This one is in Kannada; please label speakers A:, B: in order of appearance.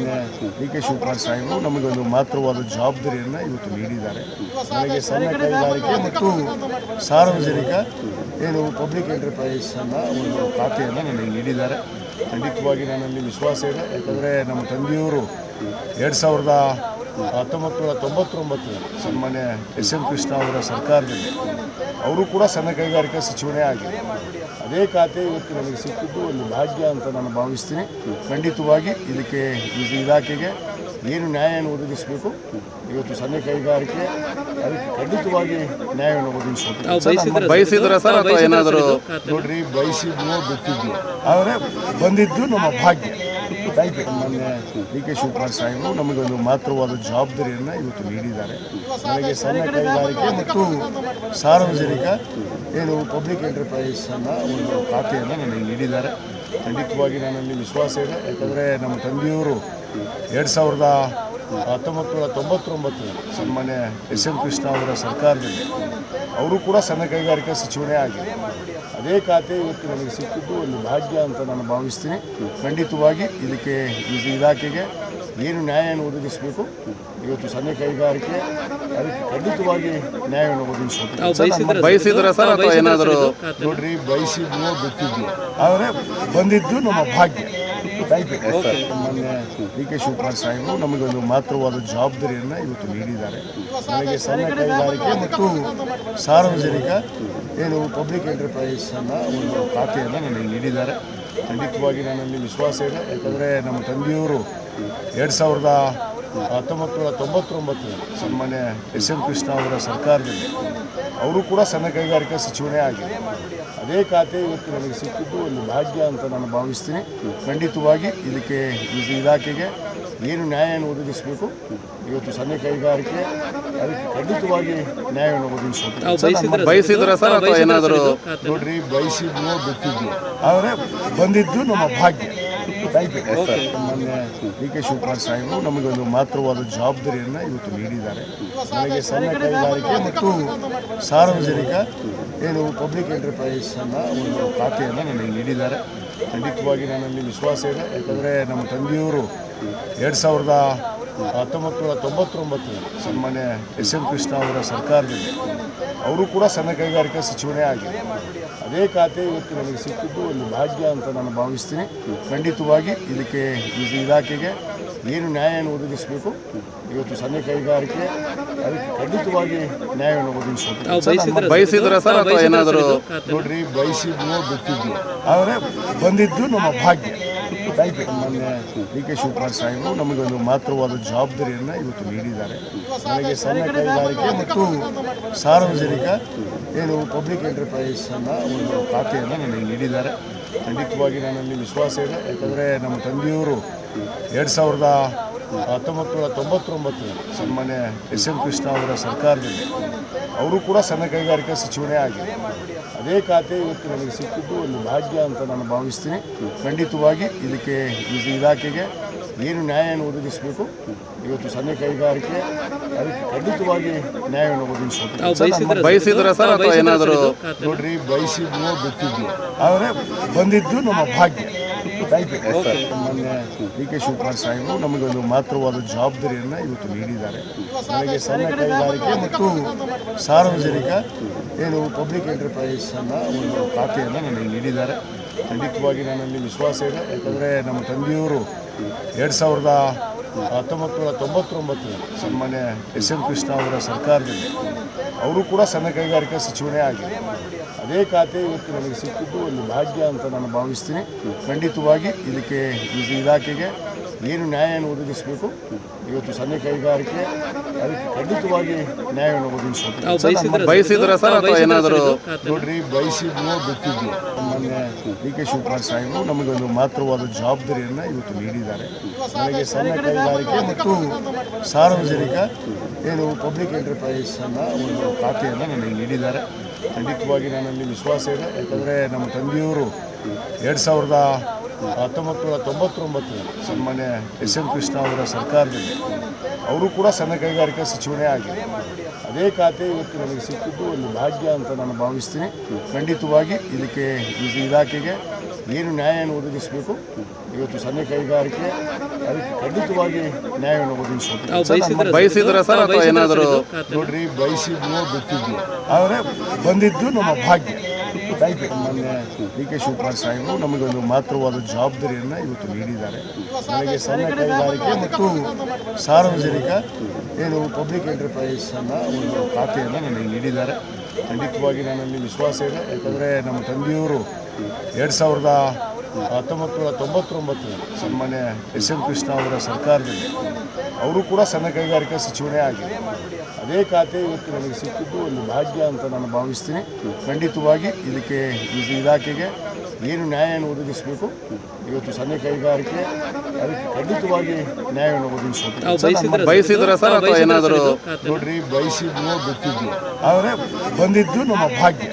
A: ಮಾನ್ಯ ಡಿ ಕೆ ಶಿವಕುಮಾರ್ ಸಾಹೇಬರು ನಮಗೊಂದು ಮಹತ್ತರವಾದ ಜವಾಬ್ದಾರಿಯನ್ನು ಇವತ್ತು ನೀಡಿದ್ದಾರೆ. ನನಗೆ ಸಣ್ಣ ಕೈಗಾರಿಕೆ ಮತ್ತು ಸಾರ್ವಜನಿಕ ಪಬ್ಲಿಕ್ ಎಂಟರ್ಪ್ರೈಸ್ ಒಂದು ಖಾತೆಯನ್ನು ನನಗೆ ನೀಡಿದ್ದಾರೆ. ಖಂಡಿತವಾಗಿ ನನ್ನಲ್ಲಿ ವಿಶ್ವಾಸ ಇದೆ. ಯಾಕಂದರೆ ನಮ್ಮ ತಂದೆಯವರು 1999 ಸನ್ಮಾನ್ಯ ಎಸ್.ಎಂ. ಕೃಷ್ಣ ಅವರ ಸರ್ಕಾರದಲ್ಲಿ ಅವರು ಕೂಡ ಸಣ್ಣ ಕೈಗಾರಿಕಾ ಸಚಿವನೇ ಆಗಿದೆ. ಅದೇ ಖಾತೆ ಇವತ್ತು ನನಗೆ ಸಿಕ್ಕಿದ್ದು ಒಂದು ಭಾಗ್ಯ ಅಂತ ನಾನು ಭಾವಿಸ್ತೀನಿ. ಖಂಡಿತವಾಗಿ ಇದಕ್ಕೆ ಇಲಾಖೆಗೆ ಏನು ನ್ಯಾಯವನ್ನು ಒದಗಿಸಬೇಕು, ಇವತ್ತು ಸಣ್ಣ ಕೈಗಾರಿಕೆ ಅದಕ್ಕೆ ಖಂಡಿತವಾಗಿ ನ್ಯಾಯವನ್ನು ಒದಗಿಸಬೇಕು. ನೋಡ್ರಿ, ಬಯಸಿದ್ವೋ ಬಿಟ್ಟಿದ್ವೋ, ಆದರೆ ಬಂದಿದ್ದು ನಮ್ಮ ಭಾಗ್ಯ. Thank you. ಮಾನ್ಯ ಡಿ ಕೆ ಶಿವಕುಮಾರ್ ಸಾಹೇಬರು ನಮಗೊಂದು ಮಹತ್ತರವಾದ ಜವಾಬ್ದಾರಿಯನ್ನು ಇವತ್ತು ನೀಡಿದ್ದಾರೆ. ನನಗೆ ಸಣ್ಣ ಕೈಗಾರಿಕೆ ಮತ್ತು ಸಾರ್ವಜನಿಕ ಪಬ್ಲಿಕ್ ಎಂಟರ್ಪ್ರೈಸ್ ಒಂದು ಖಾತೆಯನ್ನು ನನಗೆ ನೀಡಿದ್ದಾರೆ. ಖಂಡಿತವಾಗಿ ನನ್ನಲ್ಲಿ ವಿಶ್ವಾಸ ಇದೆ. ಯಾಕಂದರೆ ನಮ್ಮ ತಂದೆಯವರು 1999 ಸನ್ಮಾನ್ಯ ಎಸ್.ಎಂ. ಕೃಷ್ಣ ಅವರ ಸರ್ಕಾರದಲ್ಲಿ ಅವರು ಕೂಡ ಸಣ್ಣ ಕೈಗಾರಿಕಾ ಸಚಿವನೇ ಆಗಿದೆ. ಅದೇ ಖಾತೆ ಇವತ್ತು ನನಗೆ ಸಿಕ್ಕಿದ್ದು ಒಂದು ಭಾಗ್ಯ ಅಂತ ನಾನು ಭಾವಿಸ್ತೀನಿ. ಖಂಡಿತವಾಗಿ ಇದಕ್ಕೆ ಇಲಾಖೆಗೆ ಏನು ನ್ಯಾಯವನ್ನು ಒದಗಿಸಬೇಕು, ಇವತ್ತು ಸಣ್ಣ ಕೈಗಾರಿಕೆ ಅದಕ್ಕೆ ಖಂಡಿತವಾಗಿ ನ್ಯಾಯವನ್ನು ಒದಗಿಸಬೇಕು. ನೋಡ್ರಿ, ಬಯಸಿದ್ವೋ ಬಿಟ್ಟಿದ್ವೋ, ಆದರೆ ಬಂದಿದ್ದು ನಮ್ಮ ಭಾಗ್ಯ. Thank you. ಮಾನ್ಯ ಡಿ ಕೆ ಶಿವಕುಮಾರ್ ಸಾಹೇಬರು ನಮಗೊಂದು ಮಹತ್ತರವಾದ ಜವಾಬ್ದಾರಿಯನ್ನು ಇವತ್ತು ನೀಡಿದ್ದಾರೆ. ನನಗೆ ಸಣ್ಣ ಕೈಗಾರಿಕೆ ಮತ್ತು ಸಾರ್ವಜನಿಕ ಪಬ್ಲಿಕ್ ಎಂಟರ್ಪ್ರೈಸ್ ಒಂದು ಖಾತೆಯನ್ನು ನನಗೆ ನೀಡಿದ್ದಾರೆ. ಖಂಡಿತವಾಗಿ ನನ್ನಲ್ಲಿ ವಿಶ್ವಾಸ ಇದೆ. ಯಾಕಂದರೆ ನಮ್ಮ ತಂದೆಯವರು 1999 ಸನ್ಮಾನ್ಯ ಎಸ್.ಎಂ. ಕೃಷ್ಣ ಅವರ ಸರ್ಕಾರದಲ್ಲಿ ಅವರು ಕೂಡ ಸಣ್ಣ ಕೈಗಾರಿಕಾ ಸಚಿವನೇ ಆಗಿದೆ. ಅದೇ ಖಾತೆ ಇವತ್ತು ನನಗೆ ಸಿಕ್ಕಿದ್ದು ಒಂದು ಭಾಗ್ಯ ಅಂತ ನಾನು ಭಾವಿಸ್ತೀನಿ. ಖಂಡಿತವಾಗಿ ಇದಕ್ಕೆ ಇಲಾಖೆಗೆ ಏನು ನ್ಯಾಯವನ್ನು ಒದಗಿಸಬೇಕು, ಇವತ್ತು ಸಣ್ಣ ಕೈಗಾರಿಕೆ ಅದಕ್ಕೆ ಖಂಡಿತವಾಗಿ ನ್ಯಾಯವನ್ನು ಒದಗಿಸಬೇಕು. ನೋಡ್ರಿ, ಬಯಸಿದ್ವೋ ಬಿಟ್ಟಿದ್ವೋ, ಆದರೆ ಬಂದಿದ್ದು ನಮ್ಮ ಭಾಗ್ಯ. Thank you. ಮಾನ್ಯ ಡಿ ಕೆ ಶಿವಕುಮಾರ್ ಸಾಹೇಬರು ನಮಗೊಂದು ಮಹತ್ತರವಾದ ಜವಾಬ್ದಾರಿಯನ್ನು ಇವತ್ತು ನೀಡಿದ್ದಾರೆ. ನನಗೆ ಸಣ್ಣ ಕೈಗಾರಿಕೆ ಮತ್ತು ಸಾರ್ವಜನಿಕ ಪಬ್ಲಿಕ್ ಎಂಟರ್ಪ್ರೈಸ್ ಒಂದು ಖಾತೆಯನ್ನು ನನಗೆ ನೀಡಿದ್ದಾರೆ. ಖಂಡಿತವಾಗಿ ನನ್ನಲ್ಲಿ ವಿಶ್ವಾಸ ಇದೆ. ಯಾಕಂದರೆ ನಮ್ಮ ತಂದೆಯವರು 1999 ಸನ್ಮಾನ್ಯ ಎಸ್.ಎಂ. ಕೃಷ್ಣ ಅವರ ಸರ್ಕಾರದಲ್ಲಿ ಅವರು ಕೂಡ ಸಣ್ಣ ಕೈಗಾರಿಕಾ ಸಚಿವನೇ ಆಗಿದೆ. ಅದೇ ಖಾತೆ ಇವತ್ತು ನನಗೆ ಸಿಕ್ಕಿದ್ದು ಒಂದು ಭಾಗ್ಯ ಅಂತ ನಾನು ಭಾವಿಸ್ತೀನಿ. ಖಂಡಿತವಾಗಿ ಇದಕ್ಕೆ ಇಲಾಖೆಗೆ ಏನು ನ್ಯಾಯವನ್ನು ಒದಗಿಸಬೇಕು, ಇವತ್ತು ಸಣ್ಣ ಕೈಗಾರಿಕೆ ಅದಕ್ಕೆ ಖಂಡಿತವಾಗಿ ನ್ಯಾಯವನ್ನು ಒದಗಿಸಬೇಕು. ನೋಡ್ರಿ, ಬಯಸಿದ್ವೋ ಬಿಟ್ಟಿದ್ವೋ, ಆದರೆ ಬಂದಿದ್ದು ನಮ್ಮ ಭಾಗ್ಯ. Thank you. ಮಾನ್ಯ ಡಿ ಕೆ ಶಿವಕುಮಾರ್ ಸಾಹೇಬರು ನಮಗೊಂದು ಮಹತ್ತರವಾದ ಜವಾಬ್ದಾರಿಯನ್ನು ಇವತ್ತು ನೀಡಿದ್ದಾರೆ. ನನಗೆ ಸಣ್ಣ ಕೈಗಾರಿಕೆ ಮತ್ತು ಸಾರ್ವಜನಿಕ ಪಬ್ಲಿಕ್ ಎಂಟರ್ಪ್ರೈಸ್ ಒಂದು ಖಾತೆಯನ್ನು ನನಗೆ ನೀಡಿದ್ದಾರೆ. ಖಂಡಿತವಾಗಿ ನನ್ನಲ್ಲಿ ವಿಶ್ವಾಸ ಇದೆ. ಯಾಕಂದರೆ ನಮ್ಮ ತಂದೆಯವರು 1999 ಸನ್ಮಾನ್ಯ ಎಸ್.ಎಂ. ಕೃಷ್ಣ ಅವರ ಸರ್ಕಾರದಲ್ಲಿ ಅವರು ಕೂಡ ಸಣ್ಣ ಕೈಗಾರಿಕಾ ಸಚಿವನೇ ಆಗಿದೆ. ಅದೇ ಖಾತೆ ಇವತ್ತು ನನಗೆ ಸಿಕ್ಕಿದ್ದು ಒಂದು ಭಾಗ್ಯ ಅಂತ ನಾನು ಭಾವಿಸ್ತೀನಿ. ಖಂಡಿತವಾಗಿ ಇದಕ್ಕೆ ಇಲಾಖೆಗೆ ಏನು ನ್ಯಾಯವನ್ನು ಒದಗಿಸಬೇಕು, ಇವತ್ತು ಸಣ್ಣ ಕೈಗಾರಿಕೆ ಅದಕ್ಕೆ ಖಂಡಿತವಾಗಿ ನ್ಯಾಯವನ್ನು ಒದಗಿಸಬೇಕು. ನೋಡ್ರಿ, ಬಯಸಿದ್ವೋ ಬಿಟ್ಟಿದ್ವೋ, ಆದರೆ ಬಂದಿದ್ದು ನಮ್ಮ ಭಾಗ್ಯ. Thank you. ಮಾನ್ಯ ಡಿ ಕೆ ಶಿವಕುಮಾರ್ ಸಾಹೇಬರು ನಮಗೊಂದು ಮಹತ್ತರವಾದ ಜವಾಬ್ದಾರಿಯನ್ನು ಇವತ್ತು ನೀಡಿದ್ದಾರೆ. ನನಗೆ ಸಣ್ಣ ಕೈಗಾರಿಕೆ ಮತ್ತು ಸಾರ್ವಜನಿಕ ಪಬ್ಲಿಕ್ ಎಂಟರ್ಪ್ರೈಸ್ ಒಂದು ಖಾತೆಯನ್ನು ನನಗೆ ನೀಡಿದ್ದಾರೆ. ಖಂಡಿತವಾಗಿ ನನ್ನಲ್ಲಿ ವಿಶ್ವಾಸ ಇದೆ. ಯಾಕಂದರೆ ನಮ್ಮ ತಂದೆಯವರು 1999 ಸನ್ಮಾನ್ಯ ಎಸ್.ಎಂ. ಕೃಷ್ಣ ಅವರ ಸರ್ಕಾರದಲ್ಲಿ ಅವರು ಕೂಡ ಸಣ್ಣ ಕೈಗಾರಿಕಾ ಸಚಿವನೇ ಆಗಿದೆ. ಅದೇ ಖಾತೆ ಇವತ್ತು ನನಗೆ ಸಿಕ್ಕಿದ್ದು ಒಂದು ಭಾಗ್ಯ ಅಂತ ನಾನು ಭಾವಿಸ್ತೀನಿ. ಖಂಡಿತವಾಗಿ ಇದಕ್ಕೆ ಇಲಾಖೆಗೆ ಏನು ನ್ಯಾಯವನ್ನು ಒದಗಿಸಬೇಕು, ಇವತ್ತು ಸಣ್ಣ ಕೈಗಾರಿಕೆ ಅದಕ್ಕೆ ಖಂಡಿತವಾಗಿ ನ್ಯಾಯವನ್ನು ಒದಗಿಸಬೇಕು. ನೋಡ್ರಿ, ಬಯಸಿದ್ವೋ ಬಿಟ್ಟಿದ್ವೋ, ಮಾನ್ಯ ಡಿ ಕೆ ಶಿವಕುಮಾರ್ ಸಾಹೇಬರು ನಮಗೊಂದು ಮಹತ್ತರವಾದ ಜವಾಬ್ದಾರಿಯನ್ನು ಇವತ್ತು ನೀಡಿದ್ದಾರೆ. ನನಗೆ ಸಣ್ಣ ಕೈಗಾರಿಕೆ ಮತ್ತು ಸಾರ್ವಜನಿಕ ಪಬ್ಲಿಕ್ ಎಂಟರ್ಪ್ರೈಸ್ ಒಂದು ಖಾತೆಯನ್ನು ನನಗೆ ನೀಡಿದ್ದಾರೆ. ಖಂಡಿತವಾಗಿ ನನ್ನಲ್ಲಿ ವಿಶ್ವಾಸ ಇದೆ. ಯಾಕಂದರೆ ನಮ್ಮ ತಂದೆಯವರು 1999 ಸನ್ಮಾನ್ಯ ಎಸ್.ಎಂ. ಕೃಷ್ಣ ಅವರ ಸರ್ಕಾರದಲ್ಲಿ ಅವರು ಕೂಡ ಸಣ್ಣ ಕೈಗಾರಿಕಾ ಸಚಿವನೇ ಆಗಿದೆ. ಅದೇ ಖಾತೆ ಇವತ್ತು ನನಗೆ ಸಿಕ್ಕಿದ್ದು ಒಂದು ಭಾಗ್ಯ ಅಂತ ನಾನು ಭಾವಿಸ್ತೀನಿ. ಖಂಡಿತವಾಗಿ ಇದಕ್ಕೆ ಇಲಾಖೆಗೆ ಏನು ನ್ಯಾಯವನ್ನು ಒದಗಿಸಬೇಕು, ಇವತ್ತು ಸಣ್ಣ ಕೈಗಾರಿಕೆ ಅದಕ್ಕೆ ಖಂಡಿತವಾಗಿ ನ್ಯಾಯವನ್ನು ಒದಗಿಸುವಂತ
B: ಬಯಸಿದ್ರ ಸರ್ ಅಥವಾ ಏನಾದರೂ
A: ನೋಡ್ರಿ ಬಯಸಿದ್ವು ಬಿಟ್ಟಿದ್ವು ಆದರೆ ಬಂದಿದ್ದು ನಮ್ಮ ಭಾಗ್ಯ. Thank you. ಮೊನ್ನೆ ಡಿ ಕೆ ಶಿವಕುಮಾರ್ ಸಾಹೇಬರು ನಮಗೊಂದು ಮಾತೃವಾದ ಜವಾಬ್ದಾರಿಯನ್ನು ಇವತ್ತು ನೀಡಿದ್ದಾರೆ. ನನಗೆ ಸಣ್ಣ ಕೈಗಾರಿಕೆ ಮತ್ತು ಸಾರ್ವಜನಿಕ ಏನು ಪಬ್ಲಿಕ್ ಎಂಟರ್ಪ್ರೈಸ್ ಅನ್ನೋ ಒಂದು ಖಾತೆಯನ್ನು ನನಗೆ ನೀಡಿದ್ದಾರೆ. ಖಂಡಿತವಾಗಿ ನನ್ನಲ್ಲಿ ವಿಶ್ವಾಸ ಇದೆ. ಯಾಕಂದರೆ ನಮ್ಮ ತಂದೆಯವರು 1999 ಸನ್ಮಾನ್ಯ ಎಸ್.ಎಂ. ಕೃಷ್ಣ ಅವರ ಸರ್ಕಾರದಲ್ಲಿ ಅವರು ಕೂಡ ಸಣ್ಣ ಕೈಗಾರಿಕಾ ಸಚಿವನೇ ಆಗಿದೆ. ಅದೇ ಖಾತೆ ಇವತ್ತು ನನಗೆ ಸಿಕ್ಕಿದ್ದು ಒಂದು ಭಾಗ್ಯ ಅಂತ ನಾನು ಭಾವಿಸ್ತೀನಿ. ಖಂಡಿತವಾಗಿ ಇದಕ್ಕೆ ಇಲಾಖೆಗೆ ಏನು ನ್ಯಾಯವನ್ನು ಒದಗಿಸಬೇಕು ಇವತ್ತು ಸಣ್ಣ ಕೈಗಾರಿಕೆ ಅದಕ್ಕೆ ಖಂಡಿತವಾಗಿ ನ್ಯಾಯವನ್ನು ಒದಗಿಸುವಂತ
B: ಬಯಸಿದ್ರ ಸರ್ ಅಥವಾ ಏನಾದರೂ
A: ನೋಡ್ರಿ ಬಯಸಿದ್ವು ಬಿಟ್ಟಿದ್ವು ಆದರೆ ಬಂದಿದ್ದು ನಮ್ಮ ಭಾಗ್ಯ.